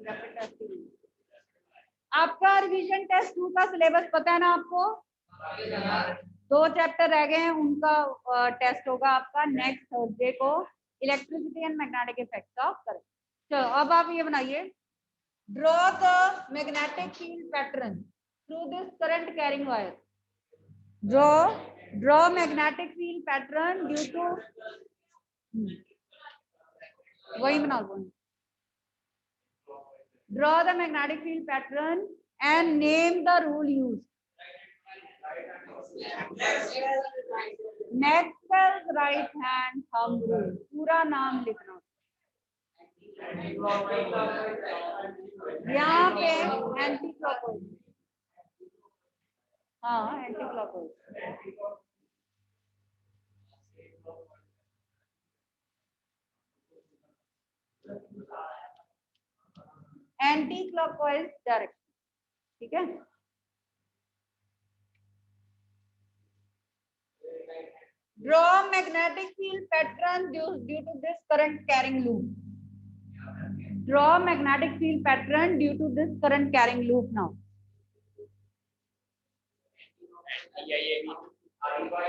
Rapid test. आपका revision test 2 का syllabus पता है ना आपको? 2 चैप्टर रह गए हैं, उनका टेस्ट होगा आपका नेक्स्ट थर्सडे को, electricity and magnetic effects of current. चलो अब आप ये बनाइए, draw the magnetic field pattern through this current carrying wire. Draw magnetic field pattern due to, वही बना दो, draw the magnetic field pattern and name the rule used. Maxwell's right hand thumb rule, पूरा नाम लिखना। यहाँ पे anti clockwise, हाँ anti clockwise, anti clockwise direction, ठीक है। Draw magnetic field pattern due to this current carrying loop. Draw magnetic field pattern due to this current carrying loop now.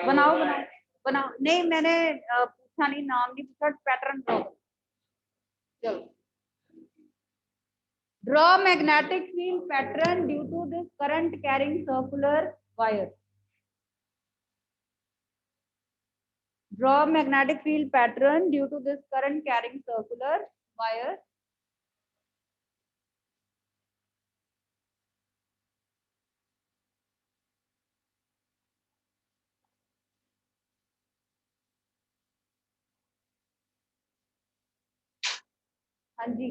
बनाओ बनाओ बनाओ, नहीं मैंने पूछा नहीं, नाम नहीं पूछा, पैटर्न ड्रॉ। चलो, draw magnetic field pattern due to this current carrying circular wire. Draw magnetic field pattern due to this current carrying circular wire. हाँ जी,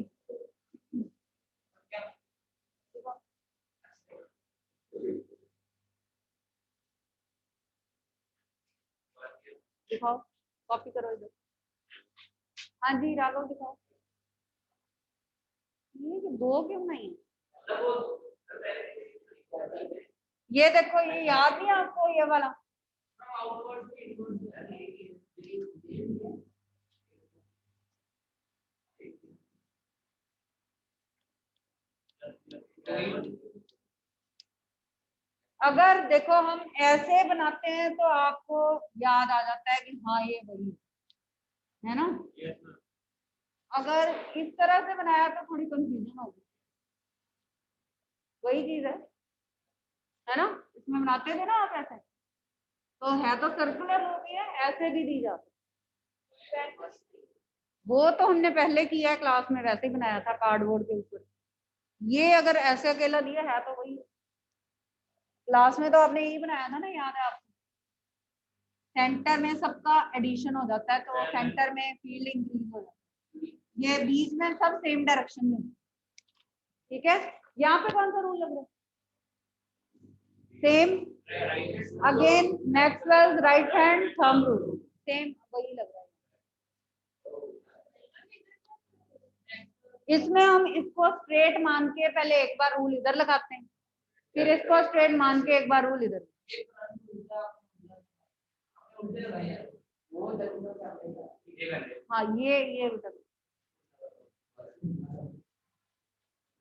दिखाओ, कॉपी करो इधर। हाँ जी राघव दिखाओ, ये दो क्यों नहीं? ये देखो, ये याद नहीं आपको ये वाला? अगर देखो हम ऐसे बनाते हैं तो आपको याद आ जाता है कि हाँ ये वही है ना। अगर इस तरह से बनाया तो थोड़ी कंफ्यूजन होगी, वही चीज है ना। इसमें बनाते थे ना आप ऐसे, तो है तो सर्कुलर हो गया, ऐसे भी दी जाती। वो तो हमने पहले किया है क्लास में, वैसे ही बनाया था कार्डबोर्ड के ऊपर। ये अगर ऐसे अकेला दिया है तो वही, क्लास में तो आपने यही बनाया था ना, याद है आपको? सेंटर में सबका एडिशन हो जाता है, तो सेंटर में फील्ड इंक्रीज हो जाता है, ये बीच में सब सेम डायरेक्शन में, ठीक है। यहाँ पे कौन सा रूल लग रहा है? Same, again Maxwell's right hand thumb rule, same वही लग रहा है। इसमें हम इसको स्ट्रेट मान के पहले एक बार रूल इधर लगाते हैं, फिर इसको स्ट्रेट मान के एक बार रूल इधर। हाँ ये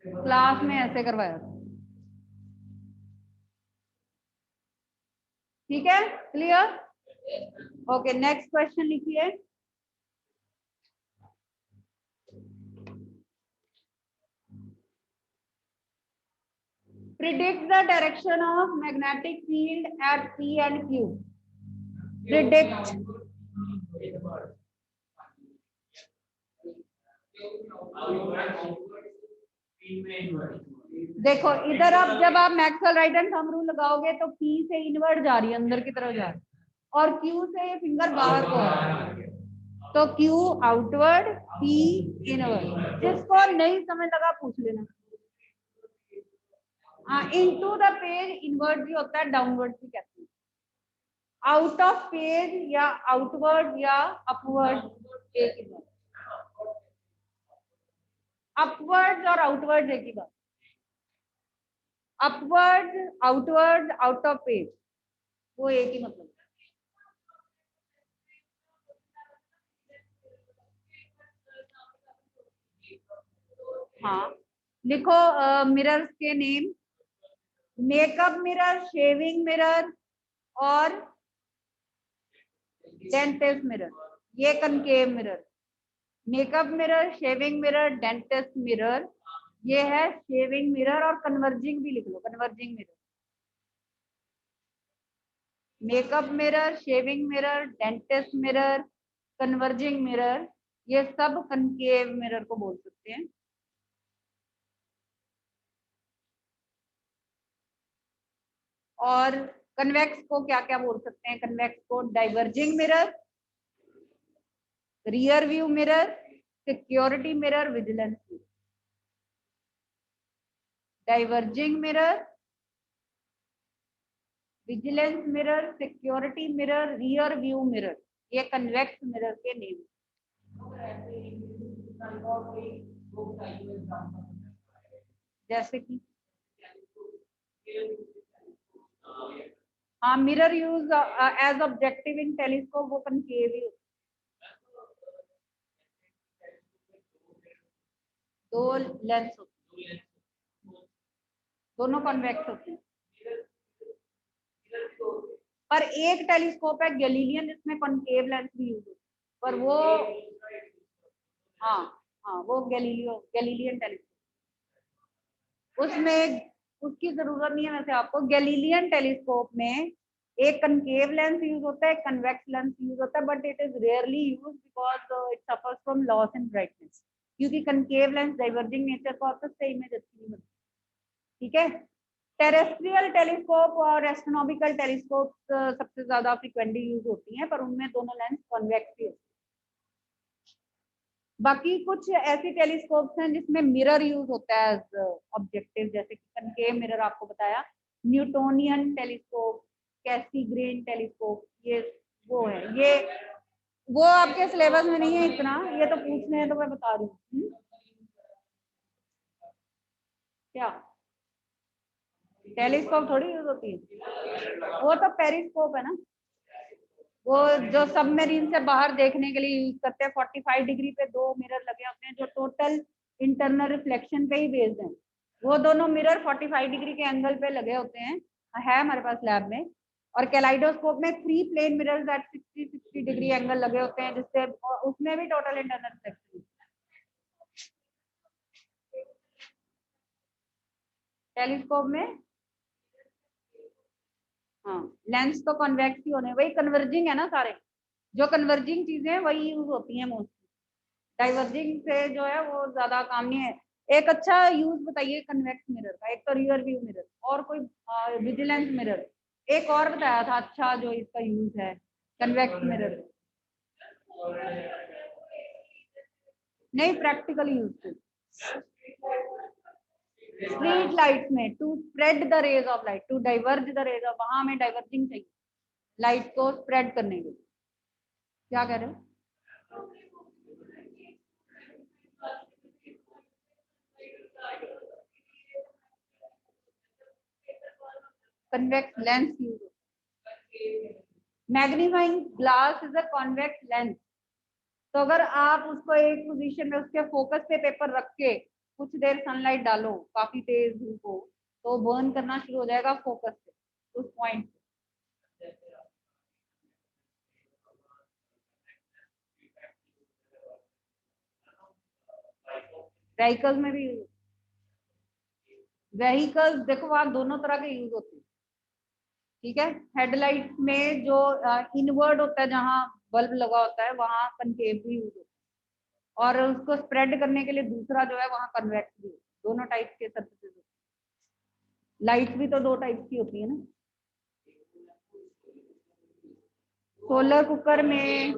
क्लास में ऐसे करवाया, ठीक है, क्लियर? ओके, नेक्स्ट क्वेश्चन लिखिए। Predict the direction of magnetic field at P and Q. Predict. देखो इधर अब जब आप Maxwell right hand thumb rule लगाओगे तो P से इनवर्ड जा रही है, अंदर की तरफ जा रही है, और Q से ये फिंगर बाहर को आ रही है, तो Q आउटवर्ड, P इनवर्ड। जिसको नहीं समझ लगा पूछ लेना। इनटू द पेज इनवर्ड भी होता है, डाउनवर्ड भी कहते हैं। आउट ऑफ पेज या आउटवर्ड या अपवर्ड एक ही बात, अपवर्ड और आउटवर्ड एक ही बात। Upward, outward, out of page, वो एक ही मतलब। हाँ लिखो मिरर्स के name, makeup mirror, shaving mirror और डेंटिस्ट मिरर। ये concave mirror, makeup mirror, shaving mirror, dentist mirror. ये है शेविंग मिरर, और कन्वर्जिंग भी लिख लो, converging mirror. Makeup mirror, shaving mirror, dentist mirror, converging mirror, ये सब कनकेव मिरर को बोल सकते हैं। और कन्वेक्स को क्या क्या बोल सकते हैं? कन्वेक्स को diverging mirror, rear view mirror, security mirror, vigilance mirror. Diverging mirror, vigilance mirror, security mirror, rear view mirror, ये कन्वेक्स मिरर के नेम। जैसे कि हाँ, mirror use as objective in telescope, वो कनकेव ही होता है। दो लेंस होते हैं, दोनों कॉन्वेक्स होते हैं। पर एक टेलीस्कोप है गैलीलियन, जिसमें कॉन्केव लेंस भी यूज होता है, पर वो हाँ हाँ, वो गैलीलियन टेलीस्कोप, उसमें उसकी जरूरत नहीं है। वैसे आपको गैलीलियन टेलीस्कोप में एक कनकेव लेंस यूज होता है, एक कन्वेक्स लेंस यूज होता है, but it is rarely use because it suffers from loss in brightness, क्योंकि कनकेव लेंस डाइवर्जिंग नेचर का होता है, उससे इमेज अच्छी नहीं बनती। ठीक है। टेरेस्ट्रियल टेलीस्कोप और एस्ट्रोनॉमिकल टेलीस्कोप सबसे ज्यादा फ्रिक्वेंटली यूज होती हैं, पर उनमें दोनों लेंस कॉन्वेक्स ही होते हैं। बाकी कुछ ऐसी टेलीस्कोप्स हैं जिसमें मिरर यूज होता है एज ऑब्जेक्टिव, जैसे कि कनकेव मिरर आपको बताया, न्यूटोनियन टेलीस्कोप, कैसीग्रेन टेलीस्कोप, ये वो है। ये वो आपके सिलेबस में नहीं है इतना, ये तो पूछने हैं तो मैं बता रही हूँ। क्या टेलीस्कोप थोड़ी यूज होती है, वो तो पेरिस्कोप है ना, वो जो सबमरीन से बाहर देखने के लिए यूज करते हैं। 45 डिग्री पे दो मिरर लगे होते हैं जो टोटल इंटरनल रिफ्लेक्शन पे ही बेस्ड हैं। वो दोनों मिरर 45 डिग्री के एंगल पे लगे होते हैं, है हमारे पास लैब में। और कैलाइडोस्कोप में 3 plane mirrors at 60 degree angle लगे होते हैं, जिससे उसमें भी टोटल इंटरनल रिफ्लेक्शन। टेलीस्कोप में हाँ, लेंस तो कन्वेक्स ही होने, वही कन्वर्जिंग है ना सारे, जो कन्वर्जिंग चीजें वही यूज होती हैं मोस्टली। डाइवर्जिंग से जो है वो ज्यादा काम नहीं है। एक अच्छा यूज बताइए कन्वेक्स मिरर का। एक तो रियर व्यू मिरर, और कोई विजिलेंस मिरर, एक और बताया था अच्छा जो इसका यूज है कन्वेक्स मिरर। नहीं, प्रैक्टिकल यूज स्ट्रीट लाइट्स में, to spread the rays of light, to diverge the rays of, वहां हमें डाइवर्जिंग चाहिए लाइट को स्प्रेड करने के लिए। क्या कह रहे हो? Convex lens use, magnifying glass is a convex lens. तो अगर आप उसको एक पोजीशन में उसके फोकस पे पेपर रख के कुछ देर सनलाइट डालो, काफी तेज धूप हो, तो बर्न करना शुरू हो जाएगा फोकस से, उस पॉइंट। व्हीकल्स में भी, व्हीकल्स देखो वहां दोनों तरह के यूज होते हैं। ठीक है। हेडलाइट में जो इनवर्ड होता है, जहाँ बल्ब लगा होता है, वहां कनकेव भी यूज होता है, और उसको स्प्रेड करने के लिए दूसरा जो है वहां कन्वेक्स भी। दोनों टाइप के सर्फेसेस होते हैं। लाइट भी तो दो टाइप की होती है ना। सोलर कुकर में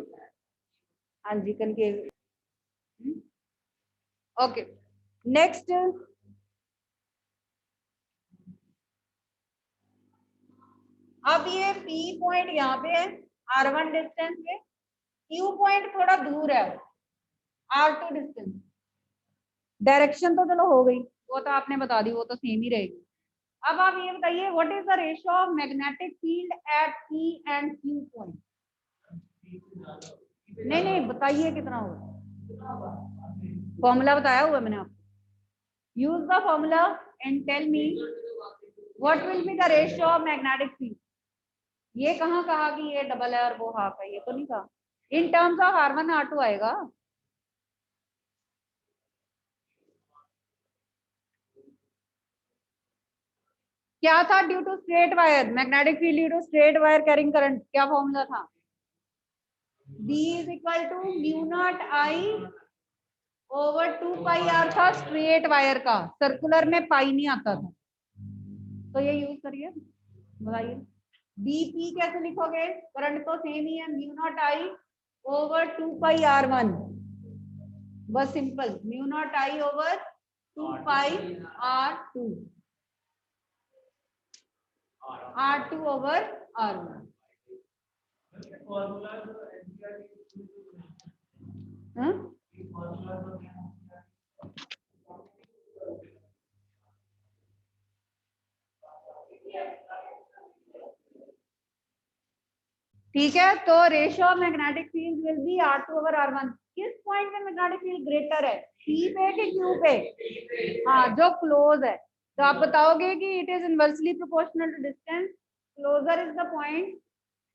हाँ जी कनकेव। Okay, next. अब ये पी पॉइंट यहाँ पे है, R1 डिस्टेंस पे, क्यू पॉइंट थोड़ा दूर है, R2 डिस्टेंस। डायरेक्शन तो चलो हो गई, वो तो आपने बता दी, वो तो सेम ही रहेगी। अब आप ये बताइए, what is the ratio of magnetic field eight P and Q point? नहीं बताइए कितना होगा, फॉर्मूला बताया हुआ मैंने आपको। use the formula and tell me what will be the ratio of magnetic field. ये कहाँ कहा कि ये डबल है और वो हाफ है, ये तो नहीं कहा. In terms of R1 R2 आएगा. क्या था? Due to straight wire magnetic field due to straight wire carrying current. क्या फॉर्मूला था? B is equal to mu naught I over 2 pi R था स्ट्रेट वायर का. सर्कुलर में pi नहीं आता था, तो ये यूज करिए. बताइए BP कैसे लिखोगे? करंट तो सेम ही है, mu naught I over 2 pi R1. बस simple, mu naught I over 2 pi R2 R2 over R1. हाँ? ठीक है, तो ratio of magnetic field will be R2 over R1. किस पॉइंट में मैग्नेटिक फील्ड ग्रेटर है? P पे कि Q पे? हाँ, जो क्लोज है. तो आप बताओगे कि it is inversely proportional to distance. Closer is the point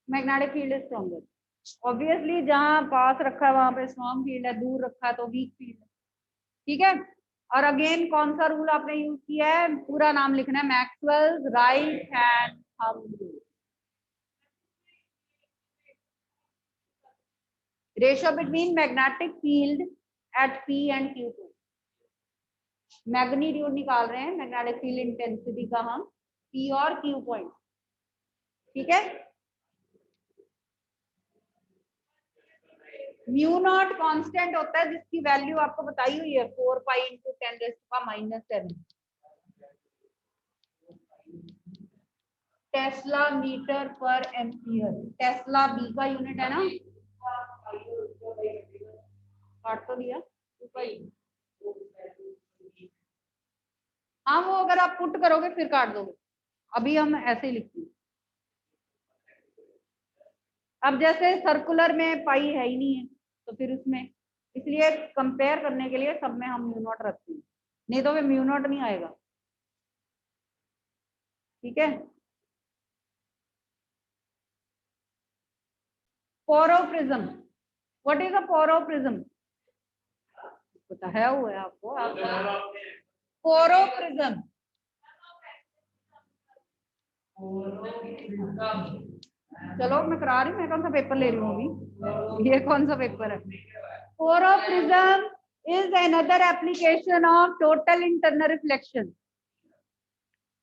magnetic field is stronger. Obviously जहां पास रखा है वहां पे स्ट्रॉन्ग फील्ड है, दूर रखा है तो वीक फील्ड है. ठीक है. और अगेन कौन सा रूल आपने यूज किया है? पूरा नाम लिखना है, Maxwell's right hand thumb rule. Ratio between magnetic field at P and Q two. Magnitude निकाल रहे हैं मैग्नेटिक फील्ड इंटेंसिटी का हम P और Q पॉइंट. ठीक है. म्यू नॉट कांस्टेंट होता है जिसकी वैल्यू आपको बताई हुई है 4 pi into 10 raise to power minus 7. Tesla metre पर एम्पियर. टेस्ला बी का यूनिट है ना. काट तो दिया. हाँ, वो अगर आप पुट करोगे फिर काट दोगे. अभी हम ऐसे ही लिखते हैं. अब जैसे सर्कुलर में पाई है ही नहीं है तो फिर उसमें, इसलिए कंपेयर करने के लिए सब में हम म्यू नॉट रखते हैं, नहीं तो फिर म्यू नॉट नहीं आएगा. ठीक है. Porro prism. What is a Porro prism? पता है वो है आपको. पोरोप्रिज्म. चलो मैं करा रही हूँ. मैं कौन सा पेपर ले रही हूँ अभी? ये कौन सा पेपर है? Porro prism is another application of total internal reflection.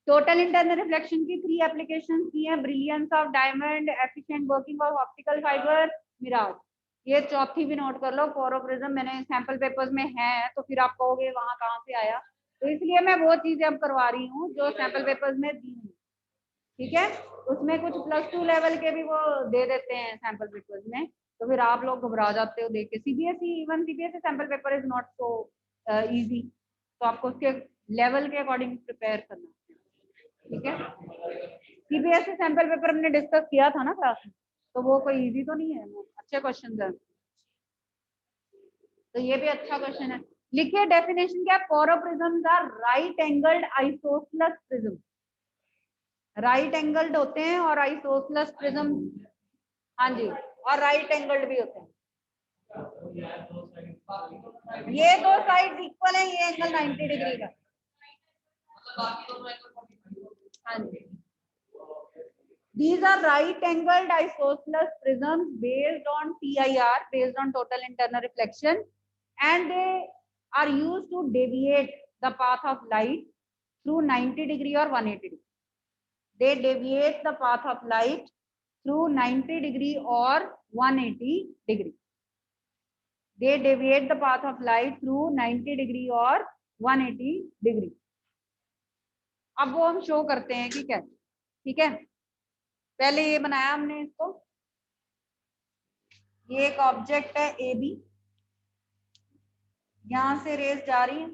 Total internal reflection की 3 एप्लीकेशन की है. Brilliance of diamond, efficient working of optical fibre, mirage. ये चौथी भी नोट कर लो. पोरोप्रिज्म मैंने सैंपल पेपर्स में है, तो फिर आप कहोगे वहां कहाँ से आया, तो इसलिए मैं वो चीजें अब करवा रही हूँ जो सैंपल पेपर्स में दी हुई. ठीक है. उसमें कुछ +2 लेवल के भी वो दे देते हैं सैंपल पेपर्स में, तो फिर आप लोग घबरा जाते हो देख के. CBSE, even CBSE sample paper is not so easy, तो आपको उसके लेवल के अकॉर्डिंग प्रिपेयर करना. ठीक है. सीबीएसई सैंपल पेपर हमने डिस्कस किया था ना क्लास में, तो वो कोई इजी तो नहीं है, वो अच्छे क्वेश्चन है. तो ये भी अच्छा क्वेश्चन है. लिखिए डेफिनेशन क्या? Porro prisms are right angled isosceles prism. Right angled होते हैं और आइसोसेलेस प्रिज्म. हाँ जी, और राइट एंगल्ड भी होते हैं. ये दो साइड इक्वल है, ये एंगल 90 डिग्री का. हाँ जी. These are right-angled isosceles prisms based on TIR, based on total internal reflection, and they are used to deviate the path of light through 90 degree or 180 degree. They deviate the path of light through 90 degree or 180 degree. They deviate the path of light through 90 degree or 180 degree. अब वो हम show करते हैं कि कैसे. ठीक है. पहले ये बनाया हमने इसको. ये एक ऑब्जेक्ट है ए बी, यहां से रेस जा रही है.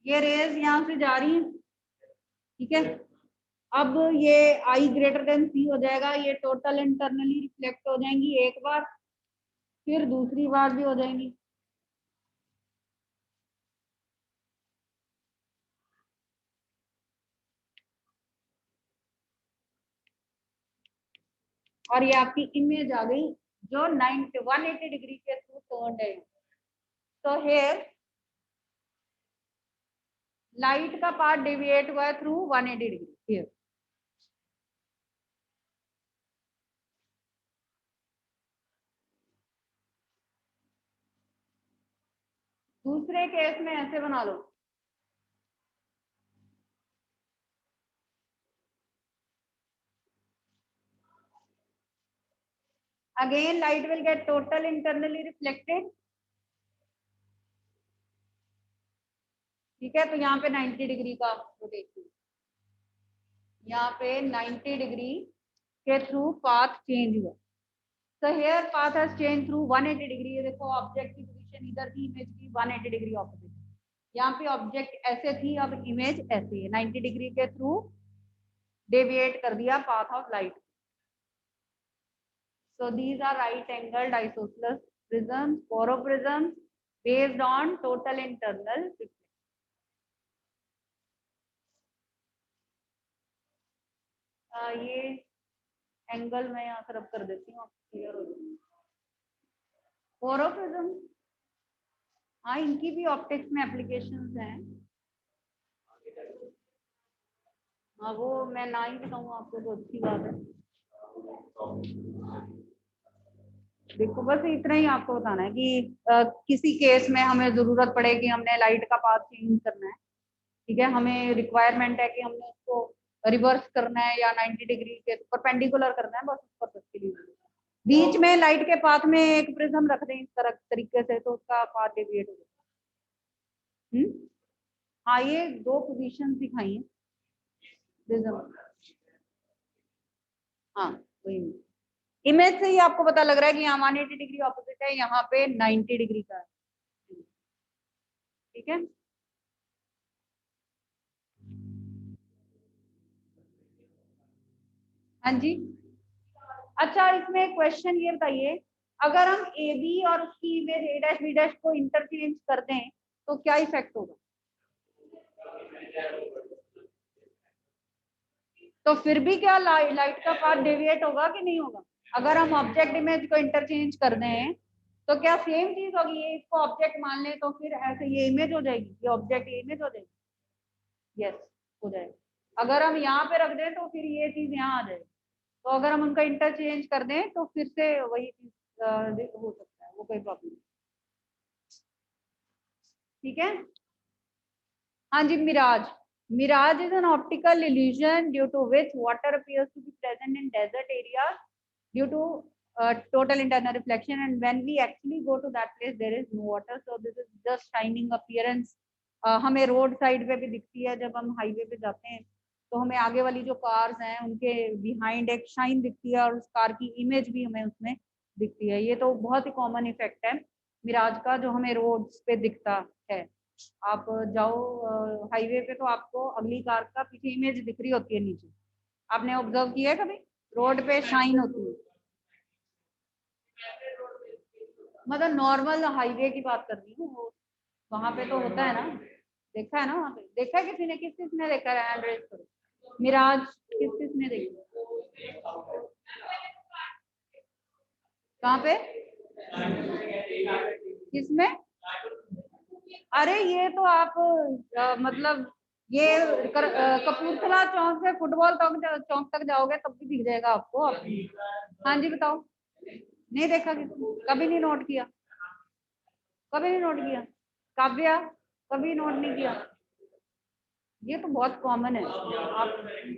ये रेस यहां से जा रही है. ठीक है. अब ये I ग्रेटर देन C हो जाएगा. ये टोटल इंटरनली रिफ्लेक्ट हो जाएंगी एक बार. फिर दूसरी बार भी हो जाएंगी। और ये आपकी इमेज आ गई जो 180 डिग्री के थ्रू टर्न्ड है। तो हेयर लाइट का पार्ट डेविएट हुआ है थ्रू 180 डिग्री हियर। दूसरे केस में ऐसे बना लो, again light will get total internally reflected. ठीक है, तो यहाँ पे 90 डिग्री का रोटेशन, यहाँ पे 90 डिग्री के थ्रू पाथ चेंज हुआ। So here path has changed through 180 degree. ये देखो ऑब्जेक्ट की पोजीशन इधर थी, इमेज की 180 डिग्री ऑपोजिट। यहाँ पे ऑब्जेक्ट ऐसे थी, अब इमेज ऐसे है, 90 डिग्री के थ्रू डेविएट कर दिया path of light. So these are right angled isosceles prisms, phoroprisms based on total internal reflection. ये एंगल मैं यहाँ तरफ कर देती हूँ, क्लियर हो जाएगा। फोरोप्रिज्म, हाँ इनकी भी ऑप्टिक्स में एप्लीकेशंस हैं। हाँ वो मैं ना ही बताऊँ आपको तो अच्छी बात है। देखो बस इतना ही आपको बताना है कि किसी केस में हमें जरूरत पड़े कि हमने लाइट का पाथ चेंज करना है, ठीक है, हमें रिक्वायरमेंट है कि हमने उसको रिवर्स करना है या 90 डिग्री के परपेंडिकुलर करना है, बस उस पर्पस के लिए बीच में लाइट के पाथ में एक प्रिज्म रख दें इस तरह तरीके से, तो उसका पाथ डेविएट हो जाए। हाँ ये दो पोजीशन दिखाई है प्रिज्म। हाँ वही इमेज से ही आपको पता लग रहा है कि यहाँ 180 डिग्री ऑपोजिट है, यहाँ पे 90 डिग्री का है। ठीक है, हाँ जी। अच्छा इसमें क्वेश्चन ये बताइए, अगर हम ए बी और उसकी image A dash B dash को इंटरचेंज कर दें तो क्या इफेक्ट होगा? तो फिर भी क्या लाइट का पाथ डेविएट होगा कि नहीं होगा? अगर हम ऑब्जेक्ट इमेज को इंटरचेंज कर दें तो क्या सेम चीज होगी? ये इसको ऑब्जेक्ट मान ले तो फिर ऐसे ये इमेज हो जाएगी, ये ऑब्जेक्ट ये इमेज हो जाएगी। यस हो जाएगा। अगर हम यहाँ पे रख दें तो फिर ये चीज यहाँ आ जाएगी। तो अगर हम उनका इंटरचेंज कर दें तो फिर से वही चीज हो सकता है, वो कोई प्रॉब्लम नहीं। ठीक है, हाँ जी। Mirage, mirage is an optical illusion due to which water appears to be present in desert areas due to total internal reflection, and when we actually go to that place there is no water, so this is just shining appearance। हमें road side पे भी दिखती है, जब हम highway पे जाते हैं तो हमें आगे वाली जो कार्स हैं उनके बिहाइंड एक शाइन दिखती है और उस कार की इमेज भी हमें उसमें दिखती है। ये तो बहुत ही कॉमन इफेक्ट है मिराज का जो हमें रोड्स पे दिखता है। आप जाओ हाईवे पे तो आपको अगली कार का पीछे इमेज दिख रही होती है नीचे, आपने ऑब्जर्व किया है कभी? रोड पे शाइन होती है, मतलब नॉर्मल हाईवे की बात कर रही हूँ, वहां पे तो होता है ना, देखा है ना वहां पे, देखा है किसी ने? किस किस ने देखा है? हैंड रेज करो। मिराज किस किस ने देखा? कहाँ पे? किसमें? अरे ये तो आप मतलब ये कपूरथला चौक से फुटबॉल चौक तक जाओगे तब भी दिख जाएगा आपको। हाँ जी बताओ। नहीं देखा किसी? कभी नहीं नोट किया? कभी नहीं नोट किया? काव्या कभी नोट नहीं किया? ये तो बहुत कॉमन है। आप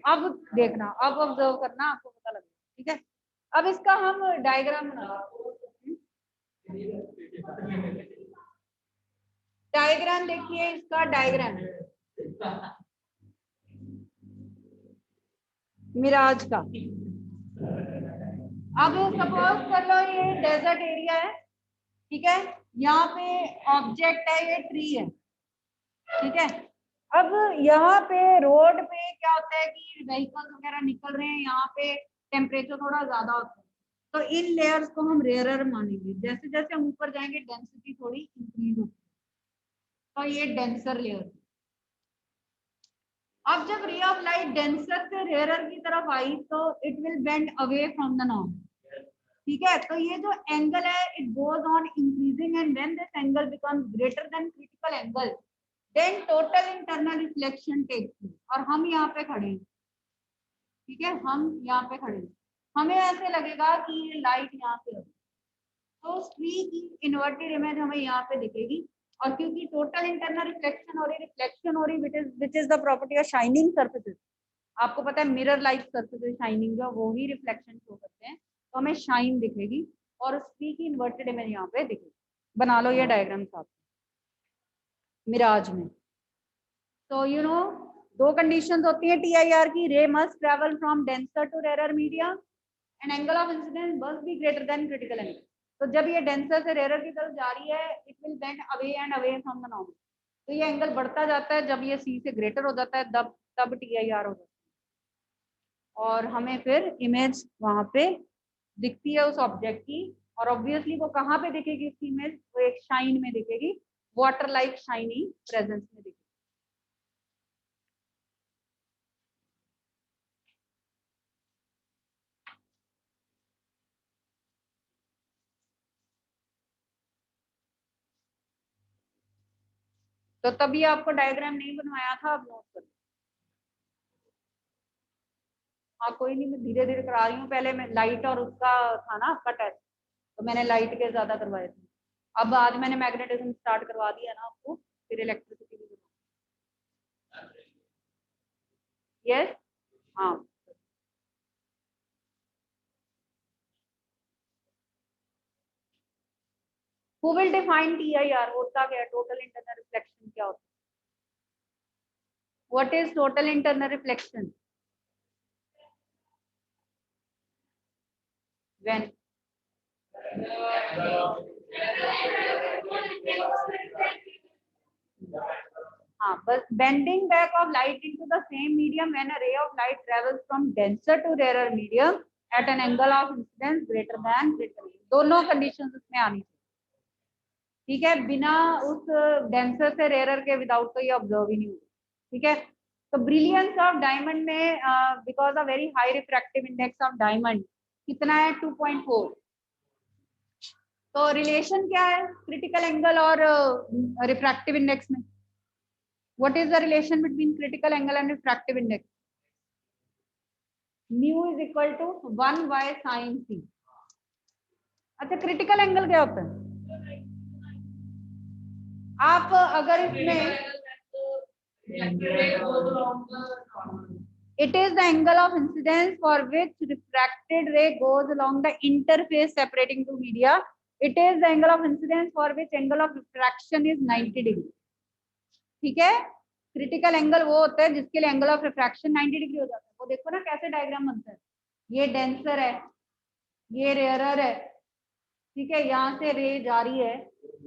अब देखना, अब ऑब्जर्व करना, आपको पता लगेगा। ठीक है, अब इसका हम डायग्राम बना, डायग्राम देखिए इसका डायग्राम मिराज का। अब सपोज कर लो ये डेजर्ट एरिया है, ठीक है, यहाँ पे ऑब्जेक्ट है, ये ट्री है, ठीक है। अब यहाँ पे रोड पे क्या होता है कि व्हीकल्स वगैरह निकल रहे हैं, यहाँ पे टेम्परेचर थोड़ा ज्यादा होता है, तो इन लेयर्स को हम रेयरर मानेंगे। जैसे जैसे हम ऊपर जाएंगे डेंसिटी थोड़ी इंक्रीज होती है, तो ये डेंसर लेयर। अब जब रे ऑफ लाइट डेंसर से रेयरर की तरफ आई तो it will bend away from the normal. ठीक है, तो ये जो एंगल है it goes on increasing and when this angle becomes greater than critical angle then total internal reflection takes place. और हम यहाँ पे खड़े हैं, ठीक है, हम यहाँ पे खड़े हैं, हमें ऐसे लगेगा कि ये लाइट यहाँ से है, तो स्ट्री की इन्वर्टेड इमेज हमें यहाँ पे दिखेगी। और क्योंकि टोटल इंटरनल रिफ्लेक्शन हो रही, रिफ्लेक्शन हो रही, which is the property of shining surfaces. आपको पता है मिरर लाइक सर्फेसेस शाइनिंग जो वो ही रिफ्लेक्शन शो करते हैं, तो हमें शाइन दिखेगी और स्ट्री की इन्वर्टेड इमेज यहाँ पे दिखेगी। बना लो ये डायग्राम साथ मिराज में। तो यू नो दो कंडीशंस होती है TIR की, ray must travel from denser to rare media and angle of incidence must be greater than critical angle. तो जब ये डेंसर से रेयर की तरफ जा रही है it will bend away and away from the normal. तो ये एंगल बढ़ता जाता है, जब ये C से ग्रेटर हो जाता है तब TIR हो जाता है और हमें फिर इमेज वहां पे दिखती है उस ऑब्जेक्ट की। और ऑब्वियसली वो कहाँ पे दिखेगी उसकी इमेज, वो एक शाइन में दिखेगी, वाटर लाइक शाइनी प्रेजेंस में दिखेगी। तो तभी आपको डायग्राम नहीं बनवाया था, अब नोट कर। हाँ कोई नहीं, मैं धीरे धीरे करा रही हूँ। पहले मैं लाइट और उसका था ना आपका टेस्ट, तो मैंने लाइट के ज्यादा करवाए थे। अब आज मैंने मैग्नेटिज्म स्टार्ट करवा दिया ना आपको, फिर इलेक्ट्रिसिटी भी। यस, हाँ। Who will define TIR? होता क्या है, टोटल इंटरनल रिफ्लेक्शन क्या होता है? What is total internal reflection? When हाँ बस bending back of light into the same medium when a ray of light travels from denser to rarer medium at an angle of incidence greater than critical। दोनों conditions उसमें आनी चाहिए, ठीक है, बिना उस डेंसर से रेयर के विदाउट तो ये ऑब्जर्व ही नहीं होगा। ठीक है, तो ब्रिलियंस ऑफ डायमंड में because of very high refractive index of diamond कितना है 2.4। तो रिलेशन क्या है क्रिटिकल एंगल और रिफ्रैक्टिव इंडेक्स में? What is the relation between critical angle and refractive index? Mu is equal to 1/sin c। अच्छा, critical angle क्या होता है? आप अगर इसमें it is the angle of incidence for which refracted ray goes along the interface separating two media. It is the angle of incidence for which angle of refraction is 90 degree। ठीक है, critical angle वो होता है जिसके लिए angle of refraction 90 degree हो जाता है। वो देखो ना कैसे डायग्राम बनता है, ये डेंसर है, ये रेयरर है, ठीक है, यहाँ से रे जा रही है,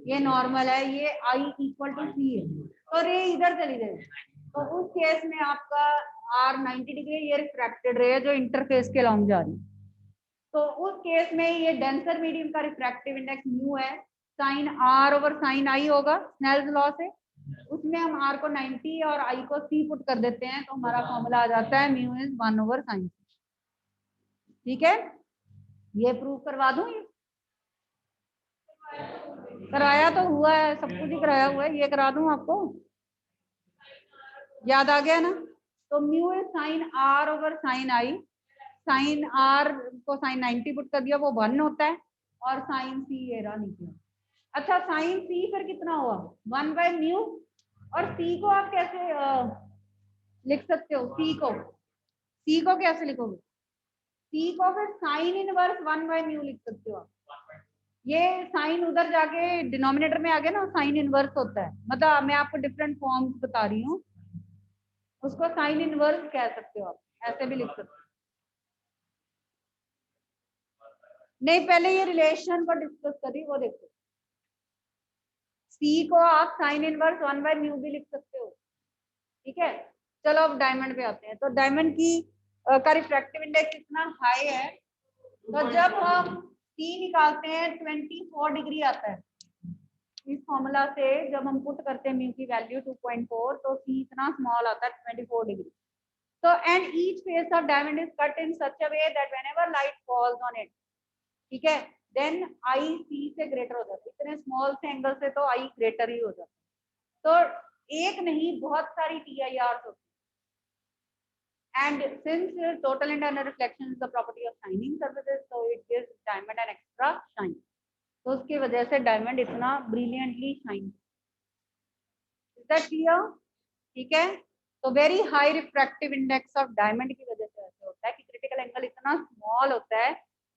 ये नॉर्मल है, ये I इक्वल टू C है, तो रे इधर चली जाएगी। तो उस केस में आपका R 90 डिग्री, ये रिफ्रैक्टेड रे है जो इंटरफेस के लॉन्ग जा रही है। तो उस केस में ये डेंसर मीडियम का रिफ्रैक्टिव इंडेक्स म्यू है, sine R over sine I होगा स्नेल्स लॉ से। उसमें हम R को 90 और I को C पुट कर देते हैं, तो हमारा फॉर्मूला आ जाता है म्यू इज 1 ओवर साइन। ठीक है, ये प्रूव करवा दूं? ये कराया तो हुआ है, सब कुछ ही कराया हुआ है, ये करा दूं आपको? याद आ गया ना? तो mu is sine R over sine I। Sine R को साइन 90 पुट कर दिया, वो 1 होता है, और साइन C ये रहा नीचे। अच्छा, साइन C फिर कितना हुआ 1/म्यू। और C को आप कैसे लिख सकते हो? C को कैसे लिखोगे? C को फिर साइन इनवर्स 1/म्यू लिख सकते हो आप। ये साइन उधर जाके डिनोमिनेटर में आ गया ना, साइन इनवर्स होता है, मतलब मैं आपको डिफरेंट फॉर्म्स बता रही हूँ, उसको साइन इनवर्स कह सकते हो आप, ऐसे भी लिख सकते हो। नहीं, पहले ये रिलेशन को डिस्कस करी, वो देखो। C को आप साइन इनवर्स 1/म्यू भी लिख सकते हो। ठीक है, चलो अब डायमंड पे आते हैं। तो डायमंड की का रिफ्रैक्टिव इंडेक्स इतना हाई है तो जब हम C निकालते हैं 24 डिग्री आता है इस फॉर्मूला से। जब हम पुट करते हैं म्यू की वैल्यू 2.4 तो C इतना स्मॉल आता है 24 डिग्री। तो and each face of diamond is cut in such a way that whenever light falls on it, ठीक है, देन आई C से ग्रेटर हो जाता है। इतने स्मॉल से एंगल से तो I ग्रेटर ही हो जाता है। तो एक नहीं बहुत सारी TIR होती है। And since total internal reflection is the property of shining surfaces, so it gives diamond an extra shine. तो उसकी वजह से डायमंड इतना brilliantly shine. Is that clear? ठीक है। तो very high refractive index of diamond की वजह से ऐसे होता है कि क्रिटिकल एंगल इतना स्मॉल होता है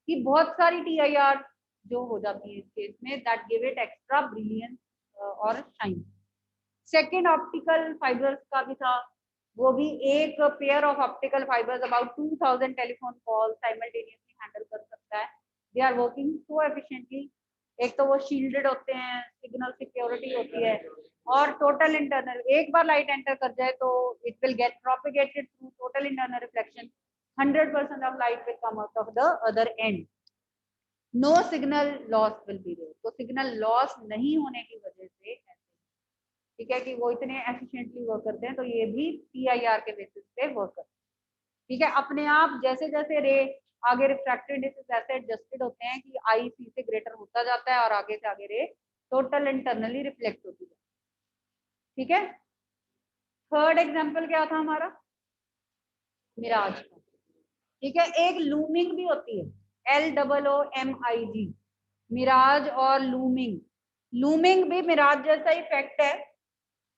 कि बहुत सारी TIR जो हो जाती है इस केस में, that give it extra brilliance और शाइन। सेकेंड ऑप्टिकल फाइबर्स का भी था, वो भी एक pair of optical fibres about 2000 telephone call simultaneously handle कर सकता है। They are working so efficiently. एक तो वो शील्डेड होते हैं, सिग्नल सिक्योरिटी होती है, और टोटल इंटरनल, एक बार लाइट एंटर कर जाए तो it will get propagated through total internal reflection. 100% of light will come out of the other end. No signal loss will be there. तो सिग्नल लॉस नहीं होने की वजह से, ठीक है, कि वो इतने एफिशिएंटली वर्क करते हैं। तो ये भी TIR के बेसिस पे वर्क करते हैं। ठीक है, अपने आप जैसे जैसे रे आगे रिफ्रैक्टिव इंडेक्स ऐसे एडजस्टेड होते हैं कि I C से ग्रेटर होता जाता है और आगे से आगे रे टोटल इंटरनली रिफ्लेक्ट होती है। ठीक है। थर्ड एग्जांपल क्या था हमारा? मिराज का। ठीक है, एक लूमिंग भी होती है, LOOMIG, मिराज और लूमिंग। लूमिंग भी मिराज जैसा इफेक्ट है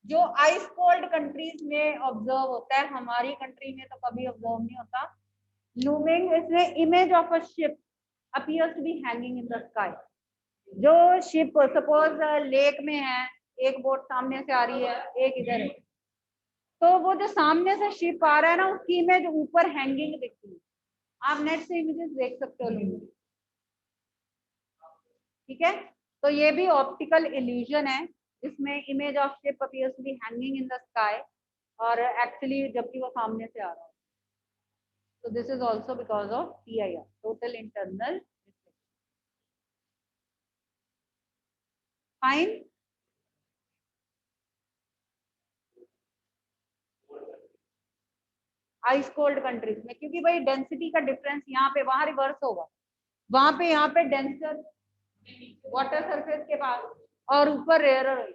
जो आइस कोल्ड कंट्रीज में ऑब्जर्व होता है, हमारी कंट्री में तो कभी ऑब्जर्व नहीं होता। लूमिंग इसमें image of a ship appears to be hanging in the sky. जो शिप सपोज लेक में है, एक बोट सामने से आ रही है, एक इधर है, तो वो जो सामने से शिप आ रहा है ना, उसकी इमेज ऊपर हैंगिंग दिखती है। आप नेट से इमेजेस देख सकते हो लूमिंग। ठीक है, तो ये भी ऑप्टिकल इल्यूजन है। इसमें image of ship appears to be hanging in the sky, और एक्चुअली जबकि वो सामने से आ रहा है। So this is also because of TIR, total internal reflection. Fine. Ice cold countries में, क्योंकि भाई डेंसिटी का डिफरेंस यहाँ पे वहां रिवर्स होगा, वहां पे यहाँ पे डेंसर वाटर सरफेस के पास और ऊपर रेयरर होगी,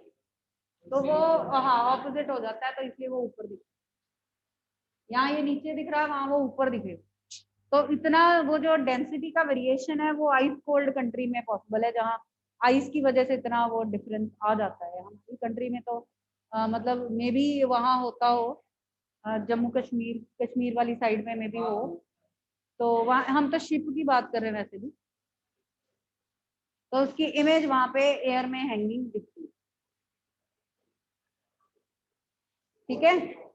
तो वो हाँ ऑपोजिट हो जाता है, तो इसलिए वो ऊपर दिखेगा। यहाँ ये नीचे दिख रहा है, वहां वो ऊपर दिखेगा। तो इतना वो जो डेंसिटी का वेरिएशन है वो आइस कोल्ड कंट्री में पॉसिबल है, जहाँ आइस की वजह से इतना वो डिफरेंस आ जाता है। हमारी कंट्री में तो मतलब मे बी वहाँ होता हो, जम्मू कश्मीर कश्मीर वाली साइड में मे बी हो, तो वहाँ हम तो शिप की बात कर रहे हैं वैसे भी, तो उसकी इमेज वहां पे एयर में हैंगिंग दिखती है। ठीक है।